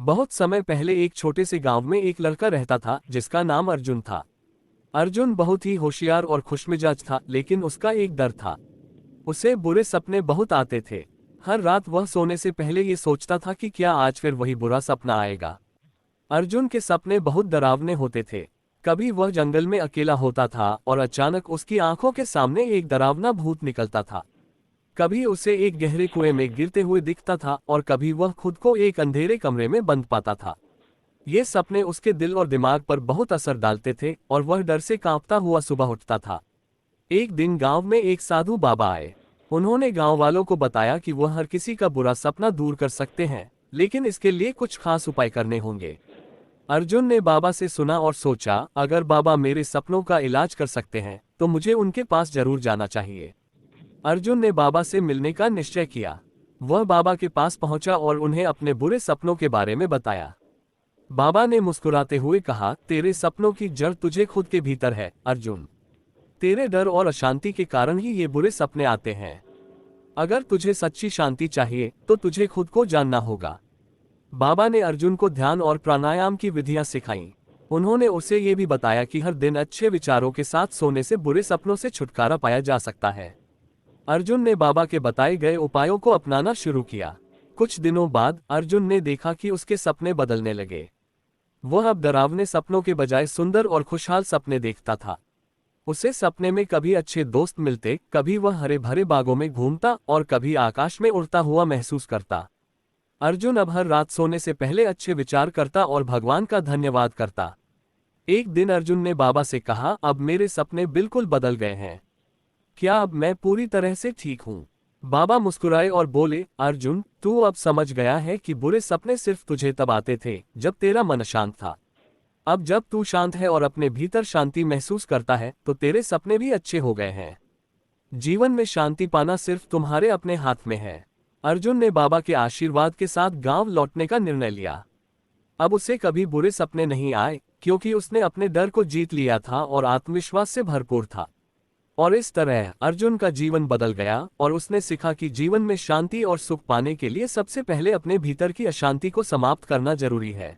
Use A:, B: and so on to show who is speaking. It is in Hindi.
A: बहुत समय पहले एक छोटे से गांव में एक लड़का रहता था जिसका नाम अर्जुन था। अर्जुन बहुत ही होशियार और खुशमिजाज था, लेकिन उसका एक डर था। उसे बुरे सपने बहुत आते थे। हर रात वह सोने से पहले ये सोचता था कि क्या आज फिर वही बुरा सपना आएगा। अर्जुन के सपने बहुत डरावने होते थे। कभी वह जंगल में अकेला होता था और अचानक उसकी आंखों के सामने एक डरावना भूत निकलता था। कभी उसे एक गहरे कुएं में गिरते हुए दिखता था और कभी वह खुद को एक अंधेरे कमरे में बंद पाता था। ये सपने उसके दिल और दिमाग पर बहुत असर डालते थे और वह डर से कांपता हुआ सुबह उठता था। एक दिन गांव में एक साधु बाबा आए। उन्होंने गांव वालों को बताया कि वह हर किसी का बुरा सपना दूर कर सकते हैं, लेकिन इसके लिए कुछ खास उपाय करने होंगे। अर्जुन ने बाबा से सुना और सोचा, अगर बाबा मेरे सपनों का इलाज कर सकते हैं तो मुझे उनके पास जरूर जाना चाहिए। अर्जुन ने बाबा से मिलने का निश्चय किया। वह बाबा के पास पहुंचा और उन्हें अपने बुरे सपनों के बारे में बताया। बाबा ने मुस्कुराते हुए कहा, तेरे सपनों की जड़ तुझे खुद के भीतर है अर्जुन। तेरे डर और अशांति के कारण ही ये बुरे सपने आते हैं। अगर तुझे सच्ची शांति चाहिए तो तुझे खुद को जानना होगा। बाबा ने अर्जुन को ध्यान और प्राणायाम की विधियां सिखाईं। उन्होंने उसे ये भी बताया कि हर दिन अच्छे विचारों के साथ सोने से बुरे सपनों से छुटकारा पाया जा सकता है। अर्जुन ने बाबा के बताए गए उपायों को अपनाना शुरू किया। कुछ दिनों बाद अर्जुन ने देखा कि उसके सपने बदलने लगे। वह अब डरावने सपनों के बजाय सुंदर और खुशहाल सपने देखता था। उसे सपने में कभी अच्छे दोस्त मिलते, कभी वह हरे भरे बागों में घूमता और कभी आकाश में उड़ता हुआ महसूस करता। अर्जुन अब हर रात सोने से पहले अच्छे विचार करता और भगवान का धन्यवाद करता। एक दिन अर्जुन ने बाबा से कहा, अब मेरे सपने बिल्कुल बदल गए हैं। क्या अब मैं पूरी तरह से ठीक हूँ? बाबा मुस्कुराए और बोले, अर्जुन, तू अब समझ गया है कि बुरे सपने सिर्फ तुझे तब आते थे जब तेरा मन शांत था। अब जब तू शांत है और अपने भीतर शांति महसूस करता है तो तेरे सपने भी अच्छे हो गए हैं। जीवन में शांति पाना सिर्फ तुम्हारे अपने हाथ में है। अर्जुन ने बाबा के आशीर्वाद के साथ गांव लौटने का निर्णय लिया। अब उसे कभी बुरे सपने नहीं आए, क्योंकि उसने अपने डर को जीत लिया था और आत्मविश्वास से भरपूर था। और इस तरह अर्जुन का जीवन बदल गया और उसने सीखा कि जीवन में शांति और सुख पाने के लिए सबसे पहले अपने भीतर की अशांति को समाप्त करना जरूरी है।